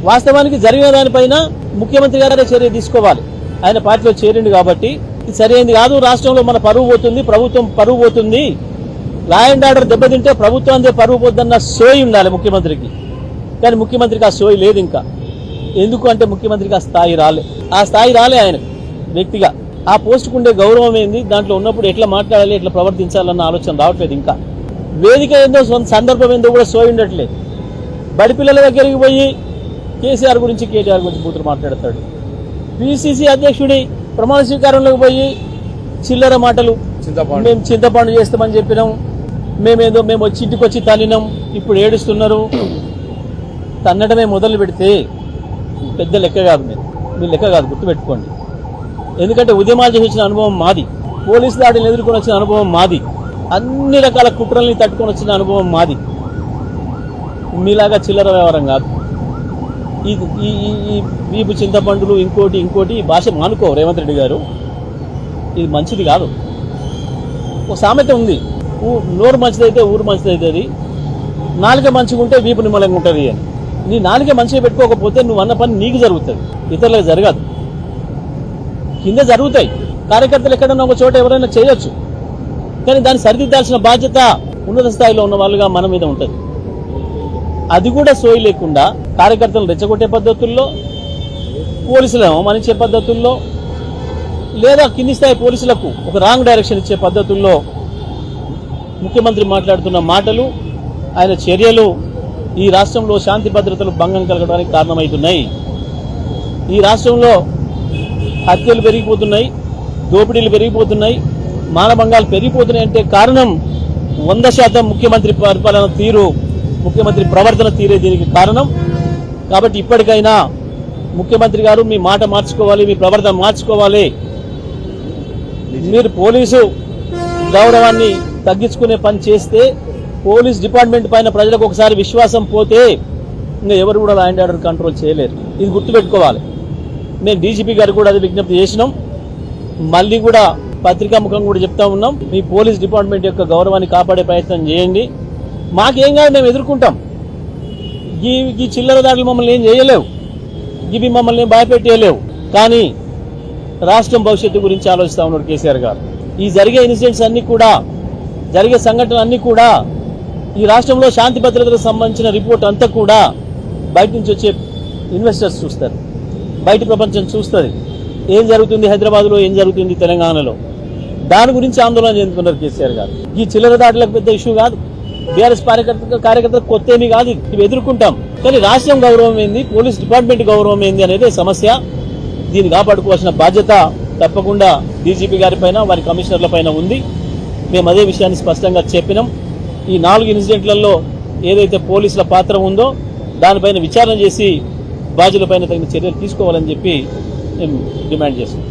వాస్తవానికి జరిగిన దానిపైన ముఖ్యమంత్రి గారే చర్య తీసుకోవాలి. ఆయన పార్టీలో చేరిండు కాబట్టి ఇది సరైనది కాదు. రాష్ట్రంలో మన పరువు పోతుంది, ప్రభుత్వం పరువు పోతుంది. లా అండ్ ఆర్డర్ దెబ్బతింటే ప్రభుత్వానికి పరువు పోద్దన్న సోయి ఉండాలి ముఖ్యమంత్రికి. కానీ ముఖ్యమంత్రికి ఆ సోయి లేదు. ఇంకా ఎందుకు అంటే ముఖ్యమంత్రికి ఆ స్థాయి రాలే ఆయన వ్యక్తిగా. ఆ పోస్టుకు ఉండే గౌరవం ఏంది, దాంట్లో ఉన్నప్పుడు ఎట్లా మాట్లాడాలి, ఎట్లా ప్రవర్తించాలన్న ఆలోచన రావట్లేదు. ఇంకా వేదిక ఏందో, సందర్భం ఏందో కూడా సోయి ఉండట్లేదు. బడి పిల్లల దగ్గరికి పోయి కేసీఆర్ గురించి, కేటీఆర్ గురించి బూతులు మాట్లాడతాడు. పిసిసి అధ్యక్షుడి ప్రమాణ స్వీకారంలోకి పోయి చిల్లర మాటలు, మేము చింతపండు చేస్తామని చెప్పినాం, మేము వచ్చి ఇంటికి వచ్చి తల్లినాం, ఇప్పుడు ఏడుస్తున్నారు. తన్నడమే మొదలు పెడితే పెద్ద లెక్క కాదు. మీ లెక్క కాదు, గుర్తుపెట్టుకోండి. ఎందుకంటే ఉద్యమాలు చేసి వచ్చిన అనుభవం మాది, పోలీసు దాడిని ఎదుర్కొని వచ్చిన అనుభవం మాది, అన్ని రకాల కుట్రల్ని తట్టుకొని వచ్చిన అనుభవం మాది. మీలాగా చిల్లర వ్యవహారం కాదు. ఈ వీపు చింతపండులు ఇంకోటి ఈ భాష మానుకో రేవంత్ రెడ్డి గారు. ఇది మంచిది కాదు. ఒక సామెత ఉంది, నోరు మంచిదైతే ఊరు మంచిదవుతుంది, నాలుక మంచిగా ఉంటే వీపు నిమ్మలంగా ఉంటుంది అని. నీ నాలుక మంచిగా పెట్టుకోకపోతే నువ్వు అన్న పని నీకు జరుగుతుంది, ఇతరులకు జరగదు. కింద జరుగుతాయి. కార్యకర్తలు ఎక్కడన్నా ఒక చోట ఎవరైనా చేయొచ్చు, కానీ దాన్ని సరిదిద్దాల్సిన బాధ్యత ఉన్నత స్థాయిలో ఉన్న వాళ్ళుగా మన మీద ఉంటుంది. అది కూడా సోయి లేకుండా కార్యకర్తలను రెచ్చగొట్టే పద్ధతుల్లో, పోలీసులను అవమానించే పద్ధతుల్లో, లేదా కింది స్థాయి పోలీసులకు ఒక రాంగ్ డైరెక్షన్ ఇచ్చే పద్ధతుల్లో ముఖ్యమంత్రి మాట్లాడుతున్న మాటలు, ఆయన చర్యలు ఈ రాష్ట్రంలో శాంతి భద్రతలు భంగం కలగడానికి కారణమవుతున్నాయి. ఈ రాష్ట్రంలో హత్యలు పెరిగిపోతున్నాయి, దోపిడీలు పెరిగిపోతున్నాయి, మానభంగాలు పెరిగిపోతున్నాయి. అంటే కారణం 100% ముఖ్యమంత్రి పరిపాలన తీరు, ముఖ్యమంత్రి ప్రవర్తన తీరే దీనికి కారణం. కాబట్టి ఇప్పటికైనా ముఖ్యమంత్రి గారు మీ మాట మార్చుకోవాలి, మీ ప్రవర్తన మార్చుకోవాలి. మీరు పోలీసు గౌరవాన్ని తగ్గించుకునే పని చేస్తే, పోలీస్ డిపార్ట్మెంట్ పైన ప్రజలకు ఒకసారి విశ్వాసం పోతే ఇంకా ఎవరు కూడా లా అండ్ ఆర్డర్ కంట్రోల్ చేయలేరు. ఇది గుర్తుపెట్టుకోవాలి. నేను డీజీపీ గారు కూడా అది విజ్ఞప్తి చేసినాం. మళ్ళీ కూడా పత్రికాముఖం కూడా చెప్తా ఉన్నాం, మీ పోలీస్ డిపార్ట్మెంట్ యొక్క గౌరవాన్ని కాపాడే ప్రయత్నం చేయండి. మాకేం కాదు, మేము ఎదుర్కొంటాం. ఈ చిల్లర దాడులు మమ్మల్ని ఏం చేయలేవు, ఇవి మమ్మల్ని ఏం భయపెట్టేయలేవు. కానీ రాష్ట్రం భవిష్యత్తు గురించి ఆలోచిస్తా ఉన్నాడు కేసీఆర్ గారు. ఈ జరిగే ఇన్సిడెంట్స్ అన్ని కూడా, జరిగే సంఘటనలు అన్ని కూడా, ఈ రాష్ట్రంలో శాంతి భద్రతలకు సంబంధించిన రిపోర్ట్ అంతా కూడా బయట నుంచి వచ్చే ఇన్వెస్టర్స్ చూస్తారు, బయట ప్రపంచం చూస్తుంది. ఏం జరుగుతుంది హైదరాబాద్లో, ఏం జరుగుతుంది తెలంగాణలో, దాని గురించి ఆందోళన చెందుతున్నారు కేసీఆర్ గారు. ఈ చిల్లర దాడులకు పెద్ద ఇష్యూ కాదు, బీఆర్ఎస్ కార్యకర్తలకు కొత్త ఏమీ కాదు, ఇవి ఎదుర్కొంటాం. కానీ రాష్ట్రం గౌరవం ఏంది, పోలీస్ డిపార్ట్మెంట్ గౌరవం ఏంది అనేది సమస్య. దీన్ని కాపాడుకోవాల్సిన బాధ్యత తప్పకుండా డీజీపీ గారి పైన, వారి కమిషనర్ల పైన ఉంది. మేము అదే విషయాన్ని స్పష్టంగా చెప్పినాం. ఈ 4 ఇన్సిడెంట్లలో ఏదైతే పోలీసుల పాత్ర ఉందో దానిపైన విచారణ చేసి బాధ్యులపైన తగిన చర్యలు తీసుకోవాలని చెప్పి మేము డిమాండ్ చేస్తున్నాం.